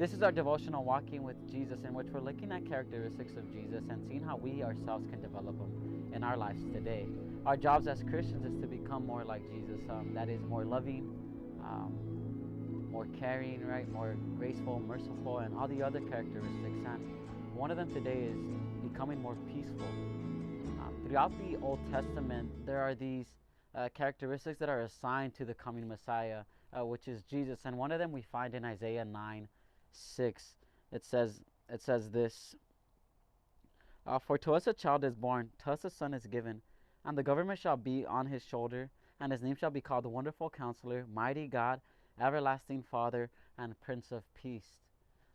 This is our devotional Walking with Jesus, in which we're looking at characteristics of Jesus and seeing how we ourselves can develop them in our lives today. Our jobs as Christians is to become more like Jesus. That is more loving, more caring, right? More graceful, merciful, and all the other characteristics. And one of them today is becoming more peaceful. Throughout the Old Testament, there are these characteristics that are assigned to the coming Messiah, which is Jesus. And one of them we find in Isaiah 9:6. It says this: For to us a child is born, to us a son is given, and the government shall be on his shoulder, and his name shall be called the Wonderful Counselor, Mighty God, Everlasting Father, and Prince of Peace.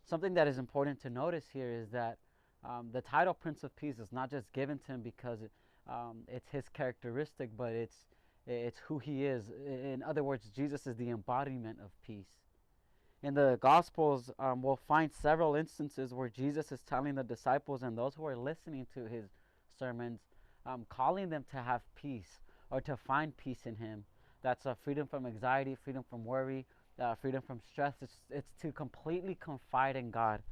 Something that is important to notice here is that the title Prince of Peace is not just given to him because it's his characteristic, but it's who he is. In other words, Jesus is the embodiment of peace. In the Gospels, we'll find several instances where Jesus is telling the disciples and those who are listening to his sermons, calling them to have peace or to find peace in him. That's freedom from anxiety, freedom from worry, freedom from stress. It's to completely confide in God.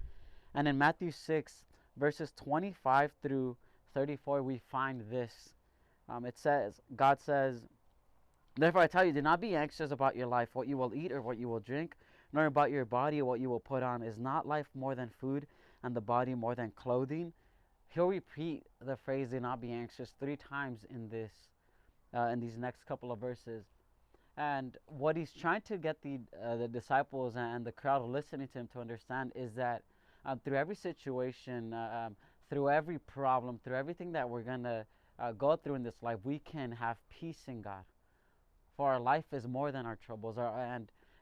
And in Matthew 6, verses 25 through 34, we find this. God says, "Therefore I tell you, do not be anxious about your life, what you will eat or what you will drink, nor about your body, what you will put on. Is not life more than food, and the body more than clothing?" He'll repeat the phrase, "do not be anxious," 3 times in these next couple of verses. And what he's trying to get the disciples and the crowd listening to him to understand is that through every situation, through every problem, through everything that we're going to go through in this life, we can have peace in God. For our life is more than our troubles,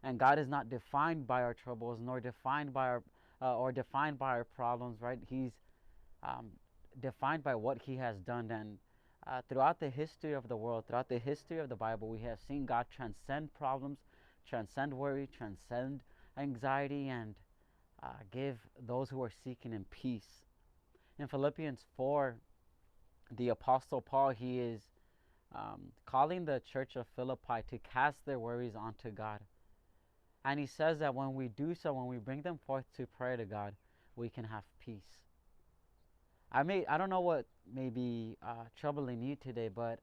and God is not defined by our troubles, nor defined by our problems. Right? He's defined by what He has done. And throughout the history of the world, throughout the history of the Bible, we have seen God transcend problems, transcend worry, transcend anxiety, and give those who are seeking Him peace. In Philippians 4, the Apostle Paul, he is calling the church of Philippi to cast their worries onto God. And he says that when we do so, when we bring them forth to prayer to God, we can have peace. I don't know what may be troubling you today, but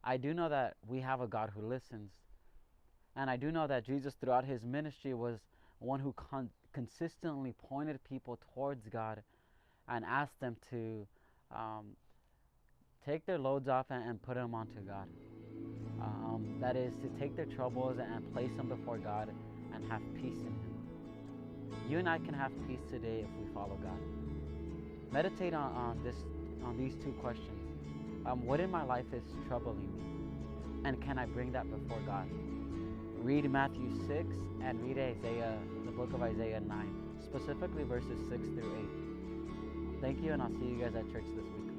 I do know that we have a God who listens. And I do know that Jesus throughout his ministry was one who consistently pointed people towards God and asked them to take their loads off and put them onto God. That is, to take their troubles and place them before God and have peace in Him. You and I can have peace today if we follow God. Meditate on these 2 questions. What in my life is troubling me? And can I bring that before God? Read Matthew 6 and read the book of Isaiah 9, specifically verses 6 through 8. Thank you, and I'll see you guys at church this week.